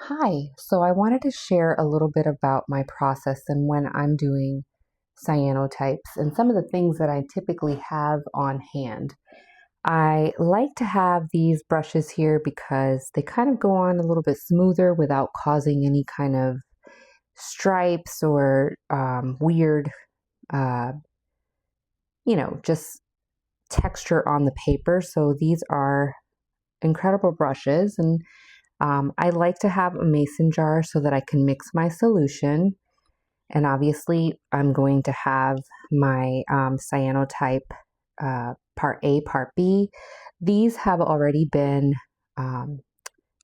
Hi, so I wanted to share a little bit about my process and when I'm doing cyanotypes and some of the things that I typically have on hand. I like to have these brushes here because they kind of go on a little bit smoother without causing any kind of stripes or weird, uh, just texture on the paper. So these are incredible brushes, and I like to have a mason jar so that I can mix my solution. And obviously, I'm going to have my cyanotype part A, part B. These have already been um,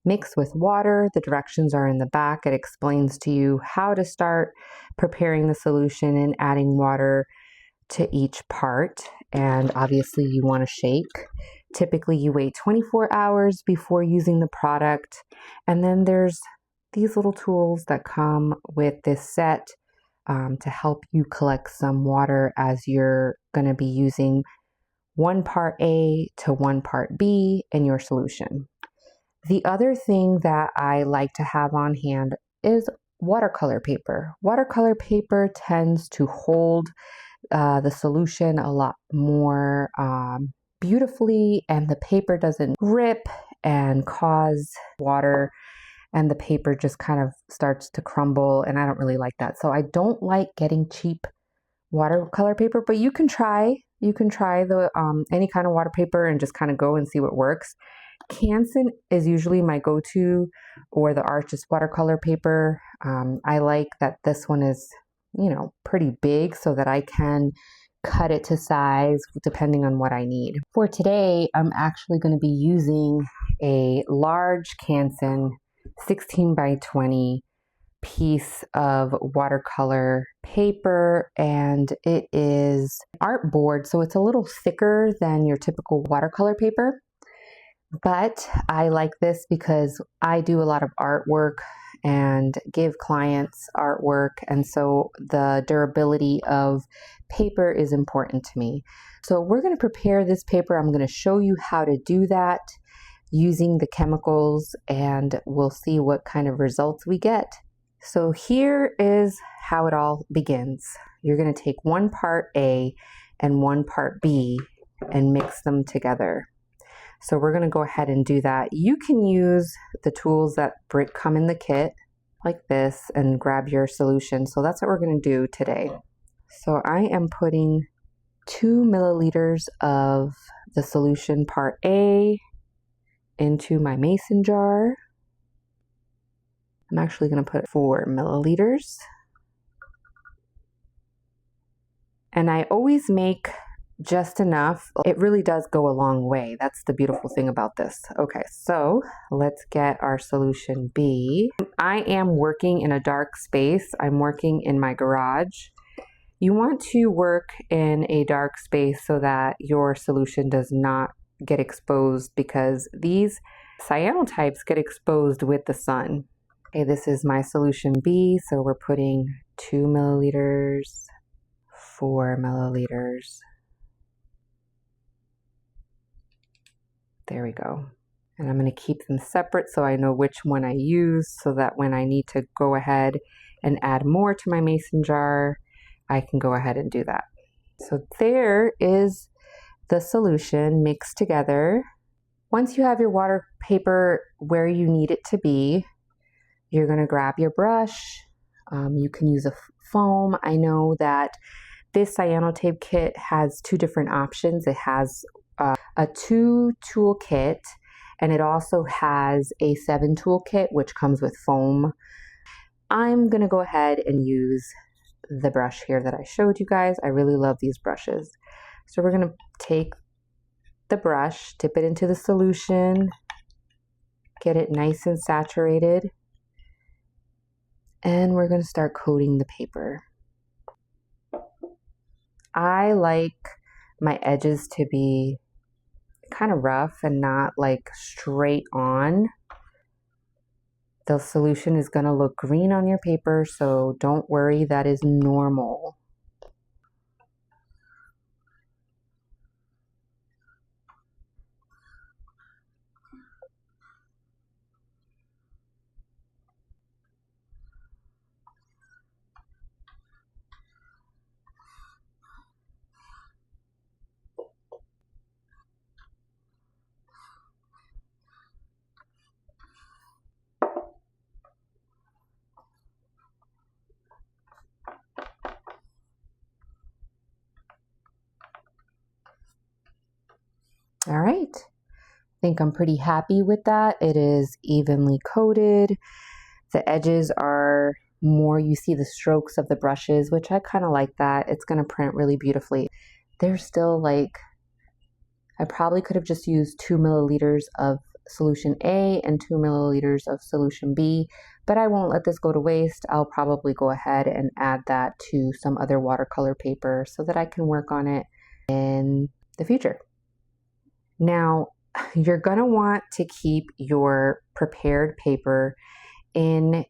mixed with water. The directions are in the back. It explains to you how to start preparing the solution and adding water to each part. And obviously, you want to shake. Typically, you wait 24 hours before using the product. And then there's these little tools that come with this set to help you collect some water as you're going to be using one part A to one part B in your solution. The other thing that I like to have on hand is watercolor paper. Watercolor paper tends to hold the solution a lot more beautifully, and the paper doesn't rip and cause water, and the paper just kind of starts to crumble, and I don't really like that. So I don't like getting cheap watercolor paper, but you can try the any kind of water paper and just kind of go and see what works. Canson is usually my go-to, or the Arches watercolor paper. I like that this one is, pretty big so that I can cut it to size depending on what I need. For today, I'm actually going to be using a large Canson 16 by 20 piece of watercolor paper, and it is artboard, so it's a little thicker than your typical watercolor paper. But I like this because I do a lot of artwork and give clients artwork, and so the durability of paper is important to me. So we're going to prepare this paper. I'm going to show you how to do that using the chemicals, and we'll see what kind of results we get. So here is how it all begins. You're going to take one part A and one part B and mix them together. So we're going to go ahead and do that. You can use the tools that come in the kit like this and grab your solution. So that's what we're going to do today. So I am putting 2 milliliters of the solution part A into my mason jar. I'm actually going to put 4 milliliters. And I always make just enough. It really does go a long way. That's the beautiful thing about this. Okay, so let's get our solution B. I am working in a dark space. I'm working in my garage. You want to work in a dark space so that your solution does not get exposed, because these cyanotypes get exposed with the sun. Okay, this is my solution B, so we're putting 2 milliliters, 4 milliliters. There we go. And I'm going to keep them separate so I know which one I use, so that when I need to go ahead and add more to my mason jar, I can go ahead and do that. So there is the solution mixed together. Once you have your water paper where you need it to be, you're going to grab your brush. You can use a foam. I know that this Cyanotype kit has 2 different options. It has a 2 tool kit, and it also has a 7 tool kit, which comes with foam. I'm going to go ahead and use the brush here that I showed you guys. I really love these brushes. So we're going to take the brush, dip it into the solution, get it nice and saturated, and we're going to start coating the paper. I like my edges to be kind of rough and not like straight on. The solution is going to look green on your paper, so don't worry, that is normal. All right, I think I'm pretty happy with that. It is evenly coated. The edges are more, you see the strokes of the brushes, which I kind of like that. It's going to print really beautifully. There's still like, I probably could have just used 2 milliliters of solution A and 2 milliliters of solution B, but I won't let this go to waste. I'll probably go ahead and add that to some other watercolor paper so that I can work on it in the future. Now, you're going to want to keep your prepared paper in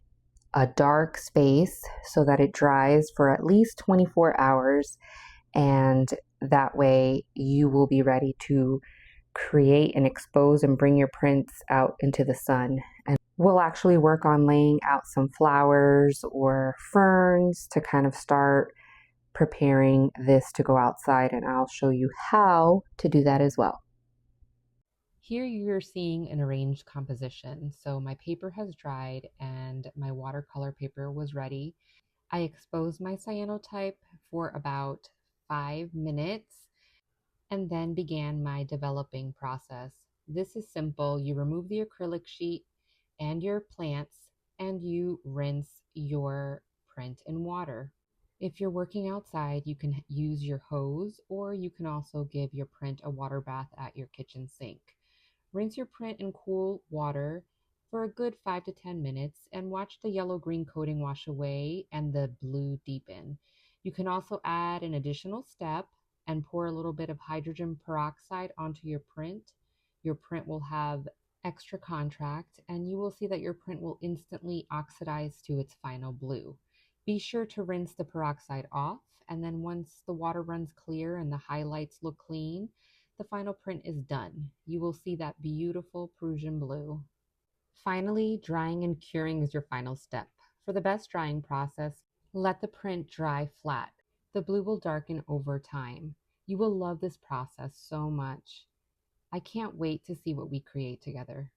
a dark space so that it dries for at least 24 hours, and that way you will be ready to create and expose and bring your prints out into the sun. And we'll actually work on laying out some flowers or ferns to kind of start preparing this to go outside, and I'll show you how to do that as well. Here you're seeing an arranged composition. So my paper has dried and my watercolor paper was ready. I exposed my cyanotype for about 5 minutes and then began my developing process. This is simple. You remove the acrylic sheet and your plants and you rinse your print in water. If you're working outside, you can use your hose, or you can also give your print a water bath at your kitchen sink. Rinse your print in cool water for a good 5 to 10 minutes and watch the yellow-green coating wash away and the blue deepen. You can also add an additional step and pour a little bit of hydrogen peroxide onto your print. Your print will have extra contrast and you will see that your print will instantly oxidize to its final blue. Be sure to rinse the peroxide off, and then once the water runs clear and the highlights look clean, the final print is done. You will see that beautiful Prussian blue. Finally, drying and curing is your final step. For the best drying process, let the print dry flat. The blue will darken over time. You will love this process so much. I can't wait to see what we create together.